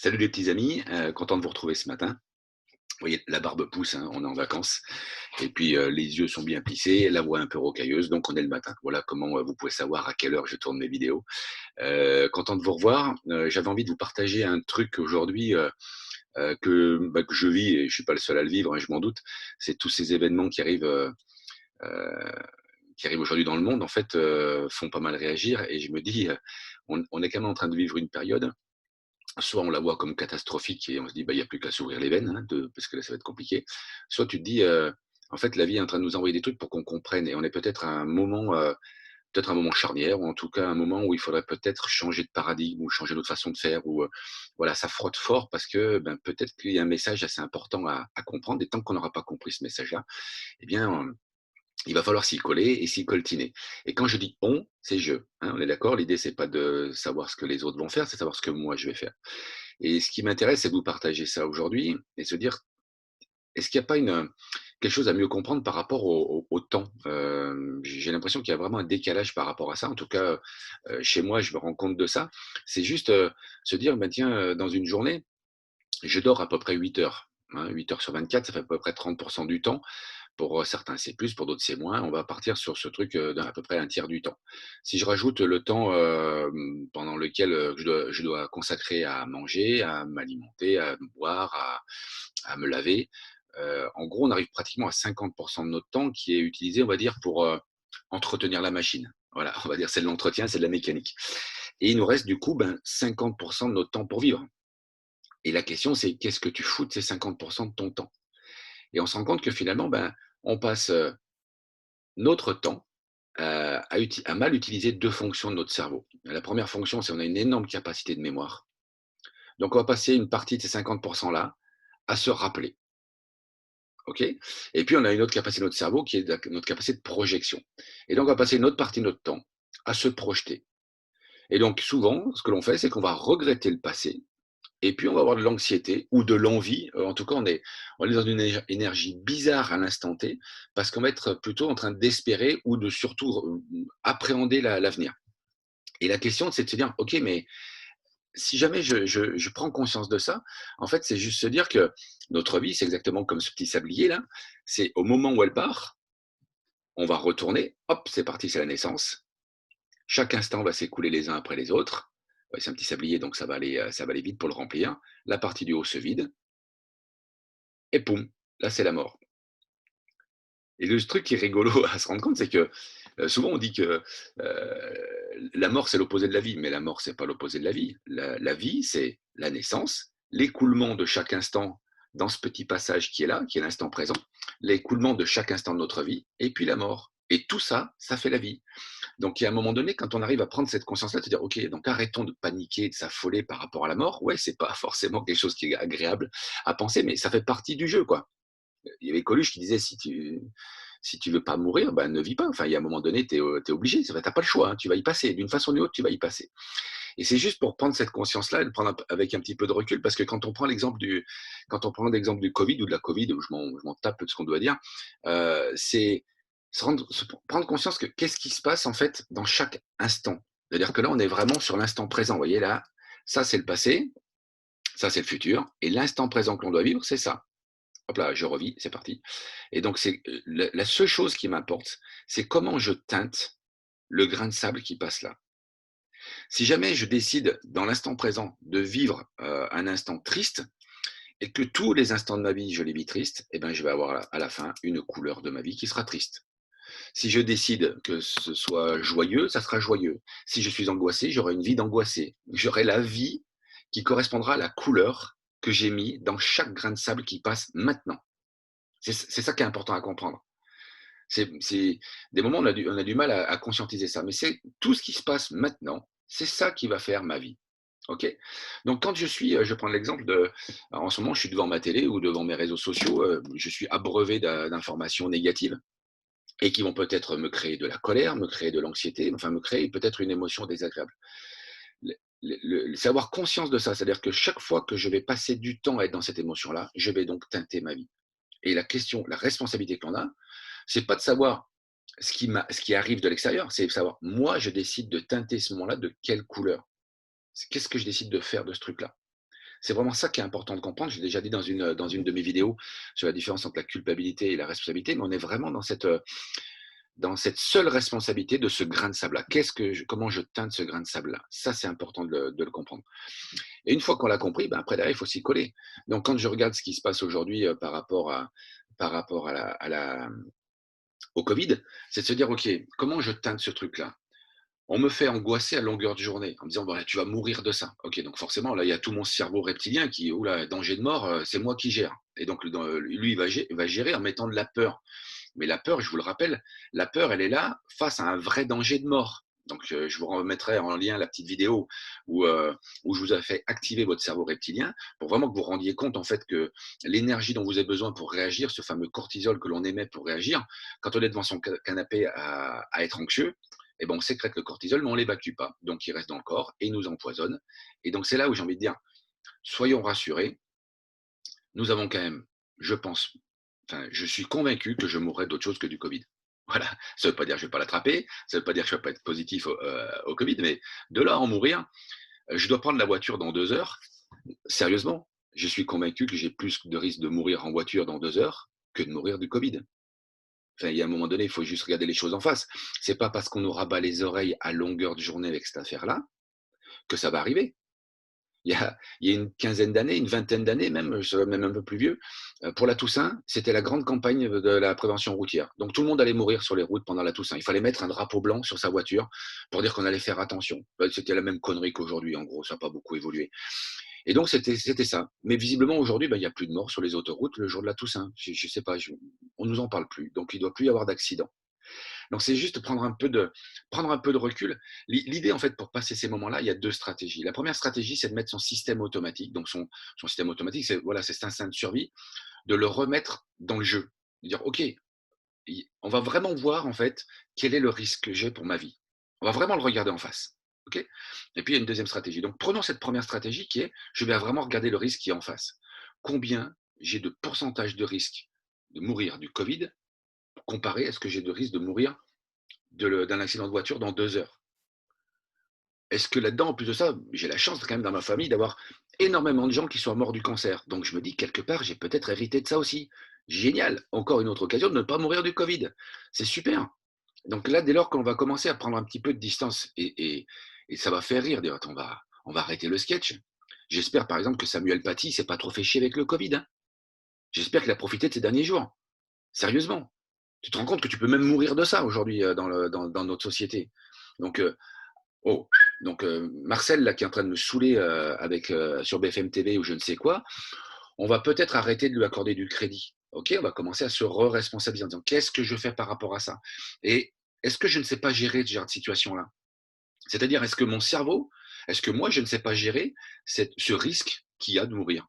Salut les petits amis, content de vous retrouver ce matin. Vous voyez, la barbe pousse, hein, on est en vacances et puis, les yeux sont bien plissés, la voix un peu rocailleuse, donc on est le matin. Voilà comment, vous pouvez savoir à quelle heure je tourne mes vidéos. Content de vous revoir, j'avais envie de vous partager un truc aujourd'hui, que je vis et je suis pas le seul à le vivre, hein, je m'en doute. C'est tous ces événements heu, qui arrivent aujourd'hui dans le monde, en fait, font pas mal réagir et je me dis, on est quand même en train de vivre une période. Soit on la voit comme catastrophique et on se dit: «Bah, il y a plus qu'à s'ouvrir les veines, hein, parce que là, ça va être compliqué». Soit tu te dis, en fait, la vie est en train de nous envoyer des trucs pour qu'on comprenne et on est peut-être à un moment, peut-être un moment charnière ou en tout cas un moment où il faudrait peut-être changer de paradigme ou changer notre façon de faire ou, voilà, ça frotte fort parce que, ben, peut-être qu'il y a un message assez important à comprendre et tant qu'on n'aura pas compris ce message-là, eh bien, il va falloir s'y coller et s'y coltiner. Et quand je dis «on», c'est «je», hein, on est d'accord? L'idée, c'est pas de savoir ce que les autres vont faire, c'est savoir ce que moi je vais faire. Et ce qui m'intéresse, c'est de vous partager ça aujourd'hui et se dire, est-ce qu'il n'y a pas quelque chose à mieux comprendre par rapport au temps? J'ai l'impression qu'il y a vraiment un décalage par rapport à ça. En tout cas, chez moi, je me rends compte de ça. C'est juste, se dire: «Bah, tiens, dans une journée, je dors à peu près 8 heures, hein, 8 heures sur 24, ça fait à peu près 30 du temps». Pour, certains, c'est plus, pour d'autres, c'est moins. On va partir sur ce truc, d'à peu près un tiers du temps. Si je rajoute le temps, pendant lequel, je dois consacrer à manger, à m'alimenter, à boire, à me laver, en gros, on arrive pratiquement à 50 de notre temps qui est utilisé, on va dire, pour, entretenir la machine. Voilà, on va dire, c'est de l'entretien, c'est de la mécanique et il nous reste du coup, ben, 50 de notre temps pour vivre et la question, c'est qu'est-ce que tu fous de ces 50 de ton temps? Et on se rend compte que finalement, ben, on passe, notre temps, à mal utiliser 2 fonctions de notre cerveau. La première fonction, c'est on a une énorme capacité de mémoire. Donc on va passer une partie de ces 50 là à se rappeler, OK? Et puis on a une autre capacité de notre cerveau qui est notre capacité de projection. Et donc on va passer une autre partie de notre temps à se projeter. Et donc souvent, ce que l'on fait, c'est qu'on va regretter le passé. Et puis on va avoir de l'anxiété ou de l'envie, en tout cas on est dans une énergie bizarre à l'instant T, parce qu'on va être plutôt en train d'espérer ou de surtout, appréhender l'avenir. Et la question, c'est de se dire: «OK, mais si jamais je prends conscience de ça, en fait, c'est juste se dire que notre vie, c'est exactement comme ce petit sablier là, c'est au moment où elle part, on va retourner, hop, c'est parti, c'est la naissance. Chaque instant va s'écouler les uns après les autres. Ouais, c'est un petit sablier, donc ça va aller vite pour le remplir. La partie du haut se vide et poum, là, c'est la mort. Et le truc qui est rigolo à se rendre compte, c'est que, souvent on dit que, la mort, c'est l'opposé de la vie, mais la mort, c'est pas l'opposé de la vie. La vie, c'est la naissance, l'écoulement de chaque instant dans ce petit passage qui est là, qui est l'instant présent, l'écoulement de chaque instant de notre vie et puis la mort. Et tout ça, ça fait la vie. Donc il y a un moment donné, quand on arrive à prendre cette conscience-là, de se dire: «OK, donc arrêtons de paniquer, de s'affoler par rapport à la mort». Ouais, c'est pas forcément quelque chose qui est agréable à penser, mais ça fait partie du jeu, quoi. Il y avait Coluche qui disait: «Si tu veux pas mourir, ben, ne vis pas». Enfin, il y a un moment donné, tu es obligé, tu as pas le choix, hein, tu vas y passer. D'une façon ou d'une autre, tu vas y passer. Et c'est juste pour prendre cette conscience-là et le prendre avec un petit peu de recul parce que quand on prend l'exemple du Covid ou de la Covid, où je m'en tape de ce qu'on doit dire, c'est prendre conscience que qu'est-ce qui se passe, en fait, dans chaque instant. C'est-à-dire que là, on est vraiment sur l'instant présent. Vous voyez là, ça, c'est le passé, ça, c'est le futur et l'instant présent que l'on doit vivre, c'est ça. Hop là, je revis, c'est parti. Et donc c'est, la seule chose qui m'importe, c'est comment je teinte le grain de sable qui passe là. Si jamais je décide dans l'instant présent de vivre, un instant triste et que tous les instants de ma vie, je les vis tristes, et ben, je vais avoir à la fin une couleur de ma vie qui sera triste. Si je décide que ce soit joyeux, ça sera joyeux. Si je suis angoissé, j'aurai une vie d'angoissé. J'aurai la vie qui correspondra à la couleur que j'ai mis dans chaque grain de sable qui passe maintenant. C'est ça qui est important à comprendre. C'est des moments où on a du mal à conscientiser ça, mais c'est tout ce qui se passe maintenant, c'est ça qui va faire ma vie. OK? Donc quand je prends l'exemple en ce moment, je suis devant ma télé ou devant mes réseaux sociaux, je suis abreuvé d'informations négatives et qui vont peut-être me créer de la colère, me créer de l'anxiété, enfin me créer peut-être une émotion désagréable. Le c'est avoir conscience de ça, c'est-à-dire que chaque fois que je vais passer du temps à être dans cette émotion-là, je vais donc teinter ma vie. Et la responsabilité que l'on a, c'est pas de savoir ce qui arrive de l'extérieur, c'est de savoir, moi, je décide de teinter ce moment-là de quelle couleur. Qu'est-ce que je décide de faire de ce truc-là? C'est vraiment ça qui est important de comprendre. J'ai déjà dit dans une de mes vidéos sur la différence entre la culpabilité et la responsabilité, mais on est vraiment dans cette seule responsabilité de ce grain de sable-là. Comment je teinte ce grain de sable-là? Ça, c'est important de le comprendre. Et une fois qu'on l'a compris, ben après derrière, il faut s'y coller. Donc quand je regarde ce qui se passe aujourd'hui par rapport au Covid, c'est de se dire, OK, comment je teinte ce truc-là? On me fait angoisser à longueur de journée en me disant, voilà, tu vas mourir de ça. OK, donc forcément, là, il y a tout mon cerveau reptilien qui, oula, danger de mort, c'est moi qui gère. Et donc, lui, il va gérer en mettant de la peur. Mais la peur, je vous le rappelle, la peur, elle est là face à un vrai danger de mort. Donc, je vous remettrai en lien la petite vidéo où, où je vous ai fait activer votre cerveau reptilien pour vraiment que vous rendiez compte en fait que l'énergie dont vous avez besoin pour réagir, ce fameux cortisol que l'on émet pour réagir, quand on est devant son canapé à être anxieux, eh ben on sécrète le cortisol, mais on ne l'évacue pas. Donc, il reste dans le corps et il nous empoisonne. Et donc, c'est là où j'ai envie de dire, soyons rassurés, nous avons quand même, je pense, enfin, je suis convaincu que je mourrai d'autre chose que du Covid. Voilà. Ça ne veut pas dire que je ne vais pas l'attraper, ça ne veut pas dire que je ne vais pas être positif au Covid, mais de là à en mourir, je dois prendre la voiture dans 2 heures. Sérieusement, je suis convaincu que j'ai plus de risques de mourir en voiture dans 2 heures que de mourir du Covid. Enfin, il y a un moment donné, il faut juste regarder les choses en face. C'est pas parce qu'on nous rabat les oreilles à longueur de journée avec cette affaire-là que ça va arriver. Il y a une quinzaine d'années, une vingtaine d'années même, je serais même un peu plus vieux, pour la Toussaint, c'était la grande campagne de la prévention routière. Donc tout le monde allait mourir sur les routes pendant la Toussaint. Il fallait mettre un drapeau blanc sur sa voiture pour dire qu'on allait faire attention. C'était la même connerie qu'aujourd'hui, en gros, ça n'a pas beaucoup évolué. Et donc c'était ça. Mais visiblement aujourd'hui, il n'y a plus de morts sur les autoroutes le jour de la Toussaint. Je ne sais pas, on ne nous en parle plus. Donc il ne doit plus y avoir d'accidents. Donc c'est juste prendre un peu de recul. L'idée, en fait, pour passer ces moments-là, il y a 2 stratégies. La première stratégie, c'est de mettre son système automatique. Donc son système automatique, c'est voilà, c'est cet instinct de survie, de le remettre dans le jeu. De dire, OK, on va vraiment voir, en fait, quel est le risque que j'ai pour ma vie. On va vraiment le regarder en face. OK. Et puis, il y a une deuxième stratégie. Donc, prenons cette première stratégie qui est, je vais vraiment regarder le risque qui est en face. Combien j'ai de pourcentage de risque de mourir du Covid comparé à ce que j'ai de risque de mourir d'un accident de voiture dans 2 heures. Est-ce que là-dedans, en plus de ça, j'ai la chance quand même dans ma famille d'avoir énormément de gens qui sont morts du cancer. Donc je me dis, quelque part, j'ai peut-être hérité de ça aussi. Génial, encore une autre occasion de ne pas mourir du Covid. C'est super. Donc là, dès lors qu'on va commencer à prendre un petit peu de distance, et ça va faire rire, attends, on va arrêter le sketch. J'espère par exemple que Samuel Paty s'est pas trop fait chier avec le Covid. Hein. J'espère qu'il a profité de ces derniers jours. Sérieusement. Tu te rends compte que tu peux même mourir de ça aujourd'hui dans notre société. Donc, oh, donc Marcel, là, qui est en train de me saouler sur BFM TV ou je ne sais quoi, on va peut-être arrêter de lui accorder du crédit. Ok, on va commencer à se re-responsabiliser en disant qu'est-ce que je fais par rapport à ça. Et est-ce que je ne sais pas gérer ce genre de situation-là? C'est-à-dire, est-ce que mon cerveau, est-ce que moi, je ne sais pas gérer ce risque qu'il y a de mourir?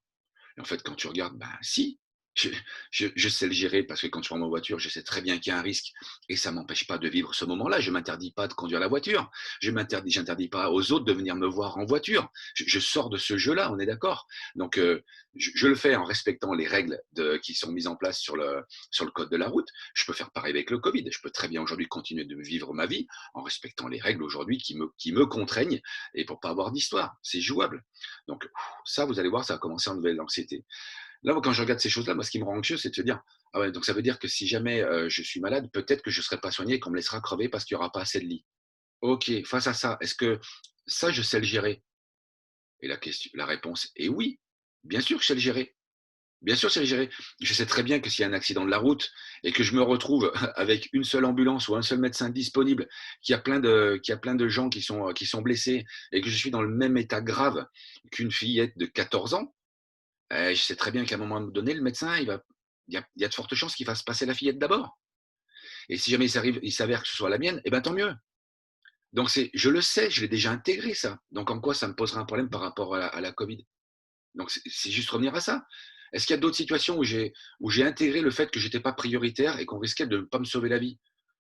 Et en fait, quand tu regardes, ben si, je, je sais le gérer parce que quand je prends ma voiture, je sais très bien qu'il y a un risque et ça ne m'empêche pas de vivre ce moment-là. Je ne m'interdis pas de conduire la voiture. Je n'interdis pas aux autres de venir me voir en voiture. Je sors de ce jeu-là, on est d'accord. Donc, je le fais en respectant les règles qui sont mises en place sur le code de la route. Je peux faire pareil avec le Covid. Je peux très bien aujourd'hui continuer de vivre ma vie en respectant les règles aujourd'hui qui me contraignent et pour pas avoir d'histoire. C'est jouable. Donc, ça, vous allez voir, ça va commencer à enlever l'anxiété. Là, moi, quand je regarde ces choses-là, moi, ce qui me rend anxieux, c'est de se dire, ah ouais, donc ça veut dire que si jamais je suis malade, peut-être que je ne serai pas soigné et qu'on me laissera crever parce qu'il n'y aura pas assez de lits. Ok, face à ça, est-ce que ça, je sais le gérer? Et la réponse est oui. Bien sûr que je sais le gérer. Bien sûr, que je sais le gérer. Je sais très bien que s'il y a un accident de la route et que je me retrouve avec une seule ambulance ou un seul médecin disponible, qu'il y a plein de gens qui sont blessés et que je suis dans le même état grave qu'une fillette de 14 ans, je sais très bien qu'à un moment donné, le médecin, il y a de fortes chances qu'il fasse passer la fillette d'abord. Et si jamais il s'avère que ce soit la mienne, eh ben tant mieux. Donc je le sais, je l'ai déjà intégré ça. Donc en quoi ça me posera un problème par rapport à la Covid? Donc c'est juste revenir à ça. Est-ce qu'il y a d'autres situations où j'ai intégré le fait que j'étais pas prioritaire et qu'on risquait de ne pas me sauver la vie?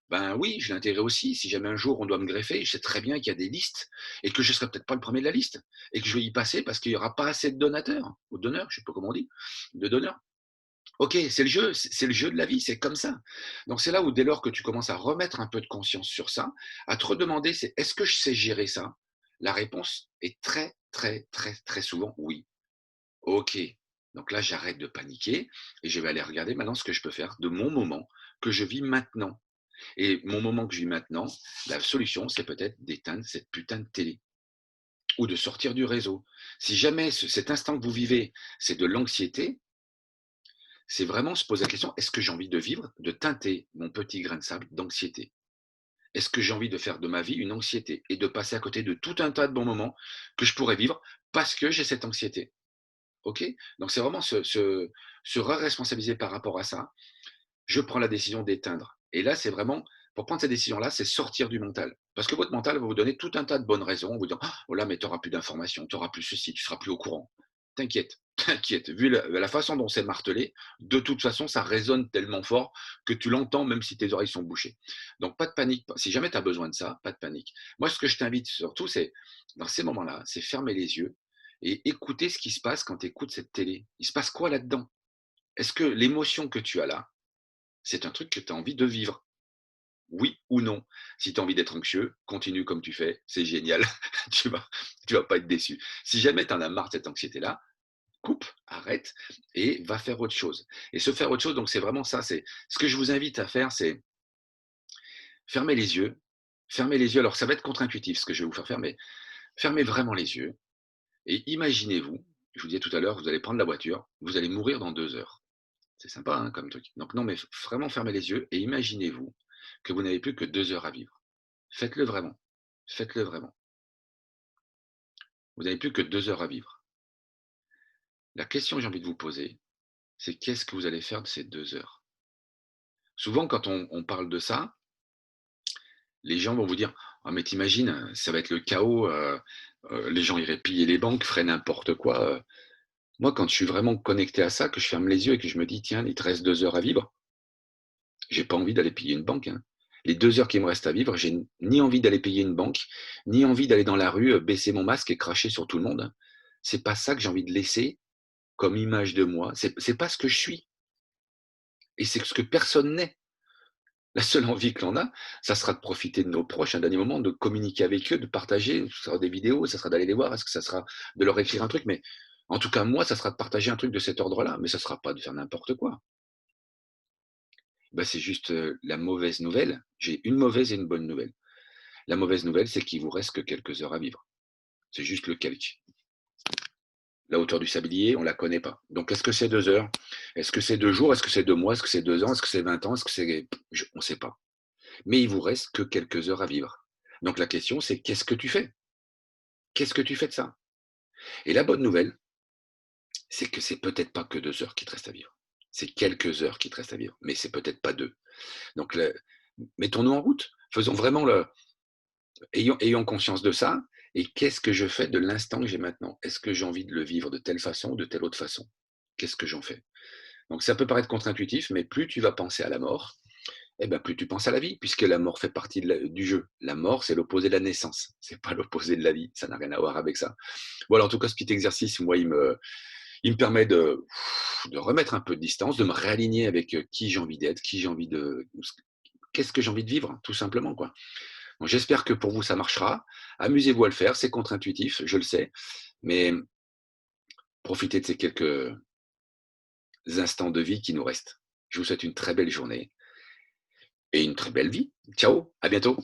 Ben oui, je l'ai intégré aussi. Si jamais un jour on doit me greffer, je sais très bien qu'il y a des listes et que je ne serai peut-être pas le premier de la liste et que je vais y passer parce qu'il n'y aura pas assez de donateurs ou de donneurs, je ne sais pas comment on dit, de donneurs. Ok, c'est le jeu, c'est le jeu de la vie, c'est comme ça. Donc c'est là où dès lors que tu commences à remettre un peu de conscience sur ça, à te redemander, c'est est-ce que je sais gérer ça? La réponse est très, très, très, très souvent oui. OK, donc là, j'arrête de paniquer et je vais aller regarder maintenant ce que je peux faire de mon moment que je vis maintenant. Et mon moment que je vis maintenant, la solution, c'est peut-être d'éteindre cette putain de télé ou de sortir du réseau. Si jamais cet instant que vous vivez, c'est de l'anxiété, c'est vraiment se poser la question, est-ce que j'ai envie de vivre, de teinter mon petit grain de sable d'anxiété? Est-ce que j'ai envie de faire de ma vie une anxiété et de passer à côté de tout un tas de bons moments que je pourrais vivre parce que j'ai cette anxiété? OK? Donc c'est vraiment se re-responsabiliser par rapport à ça. Je prends la décision d'éteindre. Et là, c'est vraiment, pour prendre cette décision-là, c'est sortir du mental. Parce que votre mental va vous donner tout un tas de bonnes raisons, vous dire: «Oh là, mais tu auras plus d'informations, tu auras plus ceci, tu seras plus au courant». T'inquiète, t'inquiète, vu la façon dont c'est martelé, de toute façon, ça résonne tellement fort que tu l'entends même si tes oreilles sont bouchées. Donc pas de panique, si jamais tu as besoin de ça, pas de panique. Moi, ce que je t'invite surtout, c'est, dans ces moments-là, c'est fermer les yeux et écouter ce qui se passe quand tu écoutes cette télé. Il se passe quoi là-dedans? Est-ce que l'émotion que tu as là, c'est un truc que tu as envie de vivre? Oui ou non? Si tu as envie d'être anxieux, continue comme tu fais, c'est génial, tu vas tu vas pas être déçu. Si jamais tu en as marre de cette anxiété-là, coupe, arrête et va faire autre chose. Et se faire autre chose, donc c'est vraiment ça, c'est ce que je vous invite à faire, c'est fermer les yeux. Fermer les yeux, alors ça va être contre-intuitif ce que je vais vous faire faire, mais fermez vraiment les yeux et imaginez-vous, je vous disais tout à l'heure, vous allez prendre la voiture, vous allez mourir dans 2 heures. C'est sympa, hein, comme truc. Donc non, mais vraiment fermez les yeux et imaginez-vous que vous n'avez plus que 2 heures à vivre. Faites-le vraiment. Faites-le vraiment. Vous n'avez plus que 2 heures à vivre. La question que j'ai envie de vous poser, c'est qu'est-ce que vous allez faire de ces 2 heures? Souvent, quand on parle de ça, les gens vont vous dire: «Ah mais t'imagines, ça va être le chaos, les gens iraient piller les banques, feraient n'importe quoi», Moi, quand je suis vraiment connecté à ça, que je ferme les yeux et que je me dis: «Tiens, il te reste 2 heures à vivre», j'ai pas envie d'aller piller une banque, hein. Les 2 heures qui me restent à vivre, j'ai ni envie d'aller payer une banque, ni envie d'aller dans la rue, baisser mon masque et cracher sur tout le monde. C'est pas ça que j'ai envie de laisser comme image de moi. C'est pas ce que je suis et c'est ce que personne n'est. La seule envie que l'on a, ça sera de profiter de nos proches un dernier moment, de communiquer avec eux, de partager, ce sera des vidéos, ça sera d'aller les voir, est-ce que ça sera de leur écrire un truc? Mais en tout cas, moi, ça sera de partager un truc de cet ordre-là, mais ça sera pas de faire n'importe quoi. Bah, c'est juste, la mauvaise nouvelle. J'ai une mauvaise et une bonne nouvelle. La mauvaise nouvelle, c'est qu'il vous reste que quelques heures à vivre. C'est juste le calque. La hauteur du sablier, on la connaît pas. Donc est-ce que c'est 2 heures? Est-ce que c'est 2 jours? Est-ce que c'est 2 mois? Est-ce que c'est 2 ans? Est-ce que c'est 20 ans? Est-ce que c'est on ne sait pas. Mais il vous reste que quelques heures à vivre. Donc la question, c'est qu'est-ce que tu fais? Qu'est-ce que tu fais de ça? Et la bonne nouvelle, c'est que c'est peut-être pas que 2 heures qui te restent à vivre. C'est quelques heures qui te restent à vivre, mais c'est peut-être pas 2. Donc mettons-nous en route. Faisons vraiment ayons conscience de ça. Et qu'est-ce que je fais de l'instant que j'ai maintenant? Est-ce que j'ai envie de le vivre de telle façon ou de telle autre façon? Qu'est-ce que j'en fais? Donc ça peut paraître contre-intuitif, mais plus tu vas penser à la mort, eh ben, plus tu penses à la vie, puisque la mort fait partie du jeu. La mort, c'est l'opposé de la naissance. C'est pas l'opposé de la vie. Ça n'a rien à voir avec ça. Voilà, en tout cas, ce petit exercice, moi, il me permet de remettre un peu de distance, de me réaligner avec qui j'ai envie d'être, qui j'ai envie de, qu'est-ce que j'ai envie de vivre, tout simplement, quoi. Donc, j'espère que pour vous, ça marchera. Amusez-vous à le faire. C'est contre-intuitif, je le sais. Mais profitez de ces quelques instants de vie qui nous restent. Je vous souhaite une très belle journée et une très belle vie. Ciao, à bientôt.